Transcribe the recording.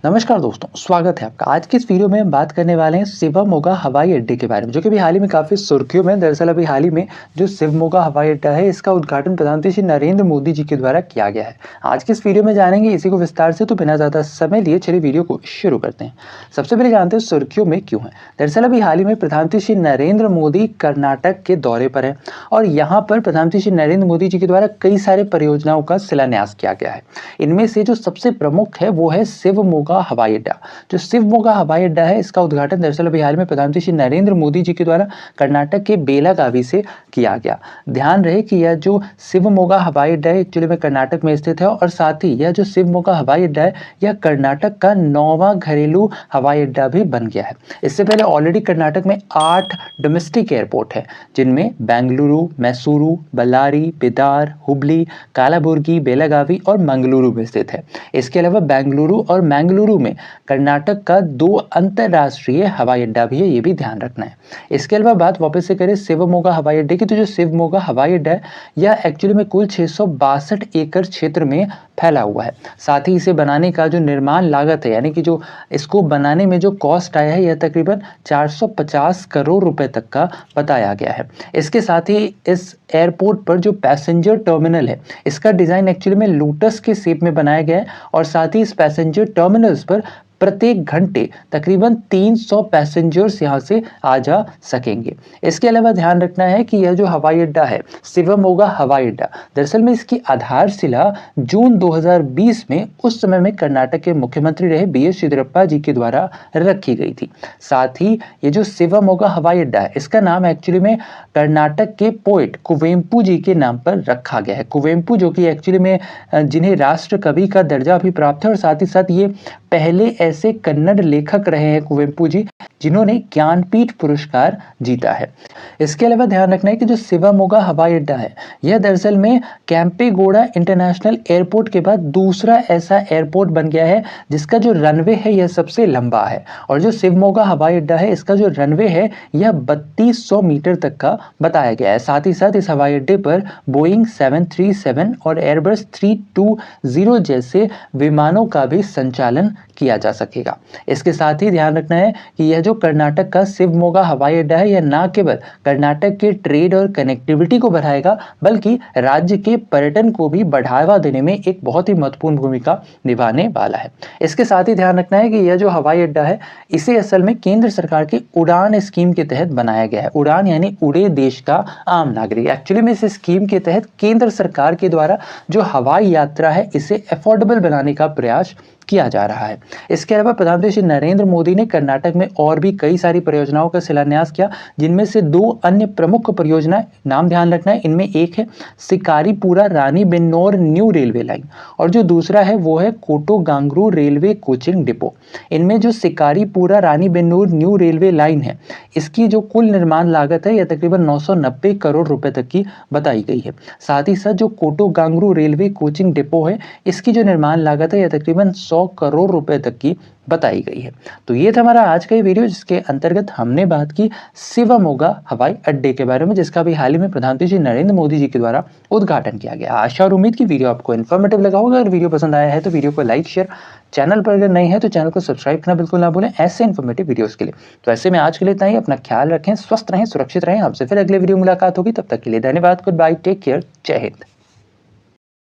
नमस्कार दोस्तों, स्वागत है आपका। आज की इस वीडियो में हम बात करने वाले हैं शिवमोगा हवाई अड्डे के बारे में, जो कि अभी हाल ही में काफ़ी सुर्खियों में। दरअसल अभी हाल ही में जो शिवमोगा हवाई अड्डा है, इसका उद्घाटन प्रधानमंत्री श्री नरेंद्र मोदी जी के द्वारा किया गया है। आज की इस वीडियो में जानेंगे इसी को विस्तार से, तो बिना ज़्यादा समय लिए चलिए वीडियो को शुरू करते हैं। सबसे पहले जानते हैं सुर्खियों में क्यों है। दरअसल अभी हाल ही में प्रधानमंत्री श्री नरेंद्र मोदी कर्नाटक के दौरे पर है और यहाँ पर प्रधानमंत्री श्री नरेंद्र मोदी जी के द्वारा कई सारे परियोजनाओं का शिलान्यास किया गया है। इनमें से जो सबसे प्रमुख है वो है शिवमोगा हवाई अड्डा। जो शिवमोगा हवाई अड्डा है, इसका उद्घाटन दरअसल अभी हाल में प्रधानमंत्री श्री नरेंद्र मोदी जी के द्वारा कर्नाटक के बेलागावी से किया गया। ध्यान रहे कि यह जो शिवमोगा हवाई अड्डा है एक्चुअली में कर्नाटक में स्थित है और साथ ही यह जो शिवमोगा हवाई अड्डा है यह कर्नाटक का 9वां घरेलू हवाई अड्डा भी बन गया है। इससे पहले ऑलरेडी कर्नाटक में 8 डोमेस्टिक एयरपोर्ट है, जिनमें बेंगलुरु, मैसूरू, बल्लारी, बिदार, हुबली, कालाबुर्गी, बेलागावी और मंगलुरु में स्थित है। इसके अलावा बेंगलुरु और मैंगलुरु में कर्नाटक का 2 अंतरराष्ट्रीय हवाई अड्डा भी है, ये भी ध्यान रखना है। इसके अलावा बात वापस से करें शिवमोगा हवाई अड्डे की, तो जो शिवमोगा हवाई अड्डा है यह एक्चुअली में कुल 662 एकड़ क्षेत्र में फैला हुआ है। साथ ही इसे बनाने का जो निर्माण लागत है, यानी कि जो इसको बनाने में जो कॉस्ट आया है, यह तकरीबन 450 करोड़ रुपए तक का बताया गया है। इसके साथ ही इस एयरपोर्ट पर जो पैसेंजर टर्मिनल है, इसका डिजाइन एक्चुअली में लोटस के शेप में बनाया गया है और साथ ही इस पैसेंजर टर्मिनल्स पर प्रत्येक घंटे तकरीबन 300 पैसेंजर्स यहां से आ जा सकेंगे। इसके अलावा ध्यान रखना है कि यह जो हवाई अड्डा है शिवमोगा हवाई अड्डा, दरअसल में इसकी आधारशिला जून 2020 में उस समय में कर्नाटक के मुख्यमंत्री रहे BS येदियुरप्पा जी के द्वारा रखी गई थी। साथ ही ये जो शिवमोगा हवाई अड्डा है, इसका नाम एक्चुअली में कर्नाटक के पोएट कुवेंपु जी के नाम पर रखा गया है। कुवेंपु जो कि एक्चुअली में जिन्हें राष्ट्र कवि का दर्जा भी प्राप्त है और साथ ही साथ ये पहले ऐसे कन्नड़ लेखक रहे हैं कुवेंपु जी जिन्होंने ज्ञानपीठ पुरस्कार जीता है। इसके अलावा ध्यान रखना है कि जो शिवमोगा हवाई अड्डा है यह दरअसल में कैंपेगौड़ा इंटरनेशनल एयरपोर्ट के बाद दूसरा ऐसा एयरपोर्ट बन गया है जिसका जो रनवे है यह सबसे लंबा है। और जो शिवमोगा हवाई अड्डा है इसका जो रनवे है यह 3200 मीटर तक का बताया गया है। साथ ही साथ इस हवाई अड्डे पर बोइंग 737 और एयरबस 320 जैसे विमानों का भी संचालन किया जा सकेगा। इसके साथ ही ध्यान रखना है कि यह जो कर्नाटक का शिवमोगा हवाई अड्डा है यह न केवल कर्नाटक के ट्रेड और कनेक्टिविटी को बढ़ाएगा बल्कि राज्य के पर्यटन को भी बढ़ावा देने में एक बहुत ही महत्वपूर्ण भूमिका निभाने वाला है। इसके साथ ही ध्यान रखना है कि यह जो हवाई अड्डा है इसे असल में केंद्र सरकार की उड़ान स्कीम के तहत बनाया गया है। उड़ान यानी उड़े देश का आम नागरिक। एक्चुअली में इस स्कीम के तहत केंद्र सरकार के द्वारा जो हवाई यात्रा है इसे अफोर्डेबल बनाने का प्रयास किया जा रहा है। इसके अलावा प्रधानमंत्री श्री नरेंद्र मोदी ने कर्नाटक में और भी कई सारी परियोजनाओं का शिलान्यास किया, जिनमें से 2 अन्य प्रमुख परियोजनाएं नाम ध्यान रखना है। इनमें एक है Shikaripura Ranebennur new railway line और जो दूसरा है वो है कोटोगांगरू रेलवे कोचिंग डिपो। इनमें जो Shikaripura Ranebennur new railway line है इसकी जो कुल निर्माण लागत है यह तकरीबन 990 करोड़ रुपए तक की बताई गई है। साथ ही साथ जो कोटोगांगरू रेलवे कोचिंग डिपो है इसकी जो निर्माण लागत है यह तकरीबन 100 करोड़ रुपए तक की बताई गई है। तो ये था हमारा आज का ये वीडियो जिसके अंतर्गत हमने बात की शिवमोगा हवाई अड्डे के बारे में, जिसका भी हाल ही में प्रधानमंत्री श्री नरेंद्र मोदी जी के द्वारा उद्घाटन किया गया। आशा और उम्मीद की वीडियो आपको इन्फॉर्मेटिव लगा होगा। अगर वीडियो पसंद आया है तो वीडियो को लाइक शेयर, चैनल पर अगर नए हैं तो चैनल को सब्सक्राइब करना बिल्कुल ना भूलें ऐसे इन्फॉर्मेटिव वीडियोस के लिए। तो ऐसे में आज के लिए इतना ही। अपना ख्याल रखें, स्वस्थ रहें, सुरक्षित रहें। आपसे फिर अगले वीडियो मुलाकात होगी, तब तक के लिए धन्यवाद। गुड बाय, टेक केयर, जय हिंद।